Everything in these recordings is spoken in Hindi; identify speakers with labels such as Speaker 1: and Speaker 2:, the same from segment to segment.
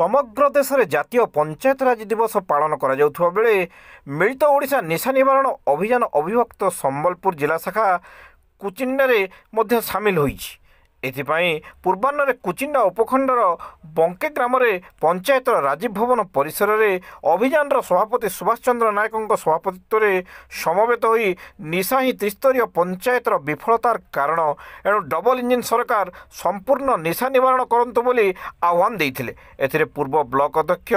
Speaker 1: समग्र देश में जातीय पंचायतराज दिवस पालन करा जाउथबा बेले मिलित ओडिशा निशा निवारण अभियान अभिभक्त संबलपुर जिला शाखा कुचिंडारे मध्य सामिल होईछि। एथिपाई पूर्वाह्न कुचिंडा उपखंडर बंके ग्राम पंचायत राजीव भवन परिसर में अभियान सभापति सुभाष चंद्र नायकों सभापतित्व में समवेत होई निशा ही त्रिस्तरीय पंचायतर विफलतार कारण एणु डबल इंजिन सरकार संपूर्ण निशा निवारण करंतु बोली आह्वान देइथिले। एथिरे पूर्व ब्लॉक अध्यक्ष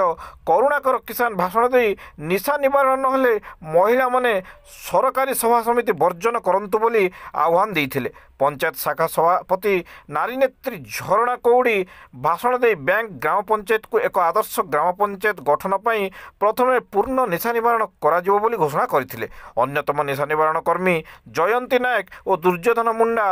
Speaker 1: करुणाकर किसान भाषण दे निशा निवारण नहेले महिला माने सरकारी सभा समिति वर्जन करंतु बोली आह्वान देइथिले। पंचायत शाखा सभापति नारी नेत्री झरणा कौड़ी भाषण दे बैंक ग्राम पंचायत को एक आदर्श ग्राम पंचायत गठन पर प्रथमे पूर्ण निशा निवारण कराजिबो बोली घोषणा करथिले। अन्यतम निशा निवारण कर्मी जयंती नायक और दुर्योधन मुंडा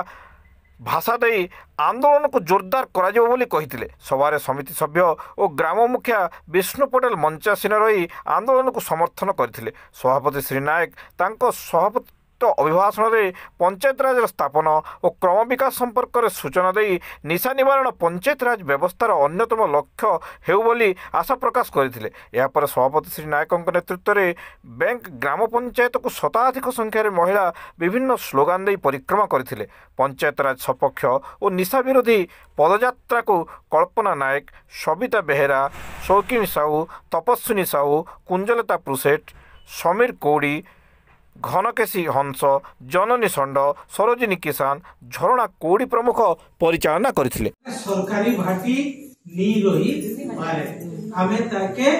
Speaker 1: भाषा दे आंदोलन को जोरदार कराजिबो बोली कहिथिले। सभारे समिति सभ्य और ग्राम मुखिया विष्णु पटेल मंचासीन रही आंदोलन को समर्थन करथिले। सभापति श्री नायक तांको सभापति अभिभाषण में पंचायतराज स्थापन और क्रम विकास संपर्क में सूचना दे निशा निवारण पंचायतराज व्यवस्थार अन्यतम लक्ष्य हेउ बोली आशा प्रकाश करथिले। यापर सभापति श्री नायकों नेतृत्व में बैंक ग्राम पंचायत को शताधिक संख्यार महिला विभिन्न स्लोगान दे परिक्रमा करथिले। पंचायतराज सपक्ष और निशा विरोधी पदयात्रा को कल्पना नायक, सबिता बेहेरा, शौकीन साहू, तपस्विनी साहू, कुंजलता प्रुसेट, समीर कौड़ी, घनकेशी हंस, जननी षंड, सरोजिनी किसान, झरणा कौड़ी प्रमुख परिचालना करथिले।
Speaker 2: सरकारी भाटी नी रही मारे आमे ताके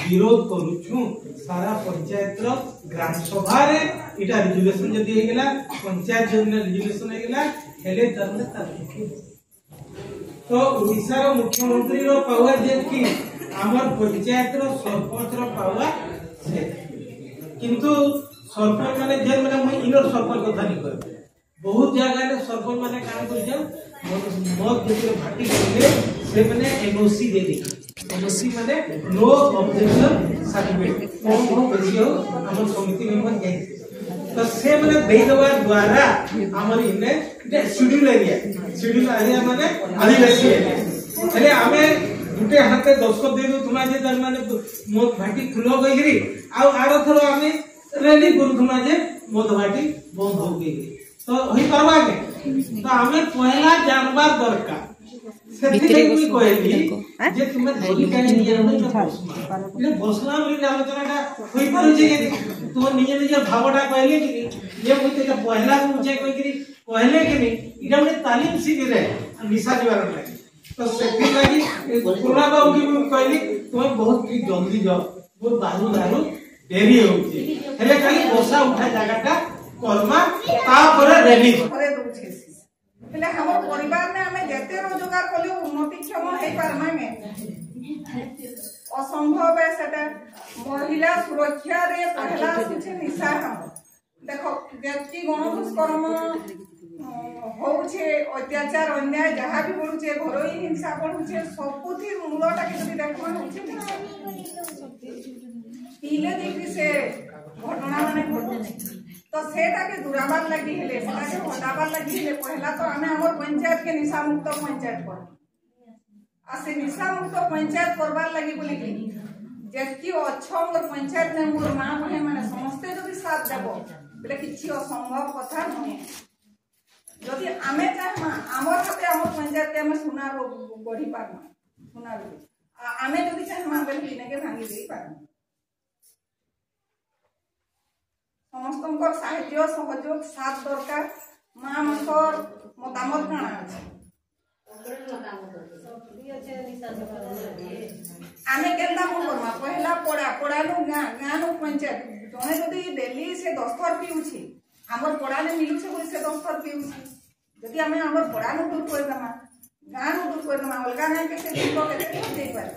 Speaker 2: विरोध करूछु। सारा पंचायत रो ग्राम सभा रे इटा रिजोल्यूशन जदी हेगला पंचायत जन रिजोल्यूशन हेगला हेले तने ताके तो ओडिसा रो मुख्यमंत्री रो पावर जे कि हमर पंचायत रो सरपंच रो पावर से किंतु सरपंच माने जे माने मैं इनर सरपंच कथा नहीं कर बहुत जगह रे सरपंच माने काम कर जाओ मत जे भाटी करले से माने एनओसी दे दे। एनओसी माने नो ऑब्जेक्शन सर्टिफिकेट कौन बेसी हो हमर समिति मेंबर जाय तो से माने दे देवा द्वारा हमर इने शेड्यूल एरिया माने आदिवासी एरिया चले हमें गुटे हाथे दस्खत दे दो तुमा जे माने मत भाटी खुलो गइरी आ आरो थरो हमें रेडी गुरुथुमा जे मत भाटी बंद हो गई तो होई परवा के तो हमें पहला जानवर दरकार सेथिले कोई कहली जे तुमे धोली काहे निजे इने बसला बोली आलोचनाटा होई पारु जे तो निजे निजे भावटा कहले कि जे मते के पहला ऊंचे कहि कहले कि नहीं इटा मने तालीम शिविर है निशा निवारण लागी तो सेथि लागी कोरोना बाबू की कहली तुम बहुत जल्दी जाओ बहुत बाहु दारू डेरी होउची हेले खाली बसा उठा जागाटा कलमा तापर रेली
Speaker 3: करे दोछे हेले हमर परिवार में हमें जते रोजगार कले उन्नति क्षम हे पारमा में असंभव है सेटा महिला सुरक्षा रे पहला सुचे निशा हम देखो व्यक्ति गण दुष्कर्म होउछे अत्याचार अन्याय जहां भी बोलुछे घरोई हिंसा बोलुछे सबुथि मूलटा के जदी देखो होउछे पीले देखि से घटना माने घटुछे तो सेटा के दुराबार लगी हेले सेटा के हटाबार लगी हेले पहला तो हमें हमर पंचायत के निशा मुक्त पंचायत कर आ से निशा मुक्त पंचायत करबार लगी बोली कि जेति अच्छा हमर पंचायत में मोर मां बहन माने समस्त जदी साथ देबो बोले किछि असंभव कथा नहीं जदि आमे चाहमा हमर हाथे हमर पंचायत के हम सुना रो बढ़ी पारमा सुना रो आमे जदि चाहमा बोले किने के भांगी देई पारमा समस्तंकर साहाय्य सहयोग साथ दरकार मां मनकर मतामत काना आमे केनता को करमा पहला पड़ा नु गां नु पंचायत जने जदि दिल्ली से 10 थर पिउछि हमर पड़ा ने मिलु से से 10 थर पिउछि जदि हमें हमर पड़ा नु दूर कर दमा गां नु दूर कर दमा अलगा नहीं के से दीपक के दे पार